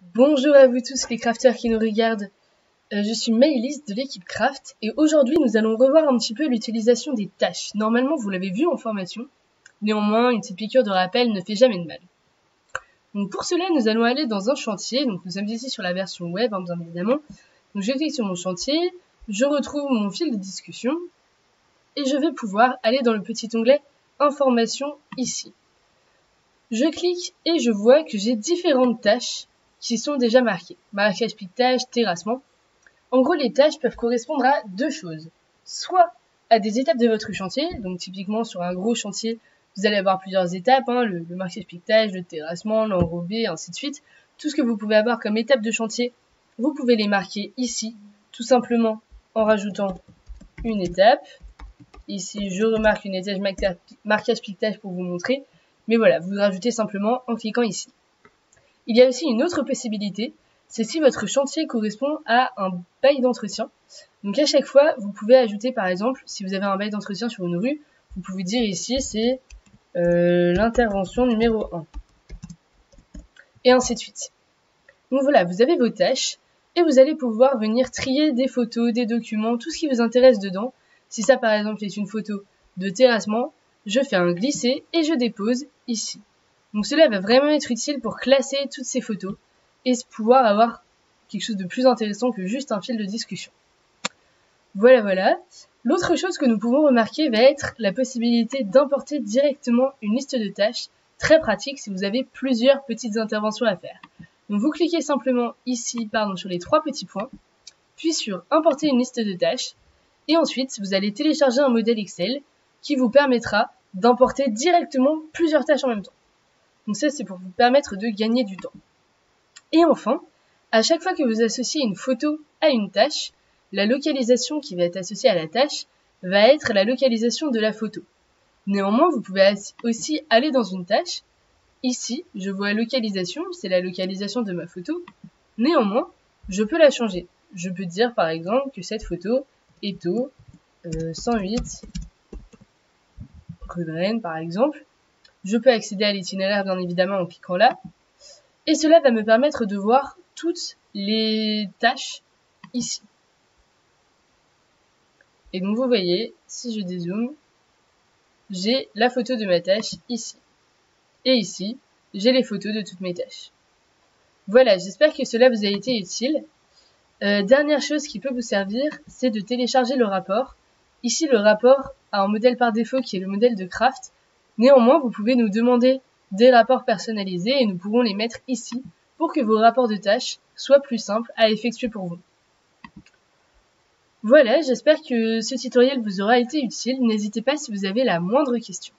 Bonjour à vous tous les crafters qui nous regardent, je suis Maëlys de l'équipe Craft et aujourd'hui nous allons revoir un petit peu l'utilisation des tâches. Normalement vous l'avez vu en formation, néanmoins une petite piqûre de rappel ne fait jamais de mal. Donc pour cela nous allons aller dans un chantier, donc nous sommes ici sur la version web bien évidemment. Donc je clique sur mon chantier, je retrouve mon fil de discussion et je vais pouvoir aller dans le petit onglet information ici. Je clique et je vois que j'ai différentes tâches qui sont déjà marquées. Marquage piquetage, terrassement. En gros, les tâches peuvent correspondre à deux choses. Soit à des étapes de votre chantier, donc typiquement sur un gros chantier, vous allez avoir plusieurs étapes, le marquage piquetage, le terrassement, l'enrobé, ainsi de suite. Tout ce que vous pouvez avoir comme étapes de chantier, vous pouvez les marquer ici, tout simplement en rajoutant une étape. Ici, je remarque une étape marquage piquetage pour vous montrer. Mais voilà, vous rajoutez simplement en cliquant ici. Il y a aussi une autre possibilité, c'est si votre chantier correspond à un bail d'entretien. Donc à chaque fois, vous pouvez ajouter par exemple, si vous avez un bail d'entretien sur une rue, vous pouvez dire ici c'est l'intervention numéro 1. Et ainsi de suite. Donc voilà, vous avez vos tâches et vous allez pouvoir venir trier des photos, des documents, tout ce qui vous intéresse dedans. Si ça par exemple est une photo de terrassement, je fais un glisser et je dépose ici. Donc cela va vraiment être utile pour classer toutes ces photos et pouvoir avoir quelque chose de plus intéressant que juste un fil de discussion. Voilà. L'autre chose que nous pouvons remarquer va être la possibilité d'importer directement une liste de tâches, très pratique si vous avez plusieurs petites interventions à faire. Donc vous cliquez simplement ici, sur les trois petits points, puis sur importer une liste de tâches, et ensuite vous allez télécharger un modèle Excel qui vous permettra d'importer directement plusieurs tâches en même temps. Donc ça, c'est pour vous permettre de gagner du temps. Et enfin, à chaque fois que vous associez une photo à une tâche, la localisation qui va être associée à la tâche va être la localisation de la photo. Néanmoins, vous pouvez aussi aller dans une tâche. Ici, je vois localisation, c'est la localisation de ma photo. Néanmoins, je peux la changer. Je peux dire par exemple que cette photo est au 108 rue de Rennes par exemple. Je peux accéder à l'itinéraire bien évidemment en cliquant là. Et cela va me permettre de voir toutes les tâches ici. Et donc vous voyez, si je dézoome, j'ai la photo de ma tâche ici. Et ici, j'ai les photos de toutes mes tâches. Voilà, j'espère que cela vous a été utile. Dernière chose qui peut vous servir, c'est de télécharger le rapport. Ici, le rapport a un modèle par défaut qui est le modèle de Craft. Néanmoins, vous pouvez nous demander des rapports personnalisés et nous pourrons les mettre ici pour que vos rapports de tâches soient plus simples à effectuer pour vous. Voilà, j'espère que ce tutoriel vous aura été utile. N'hésitez pas si vous avez la moindre question.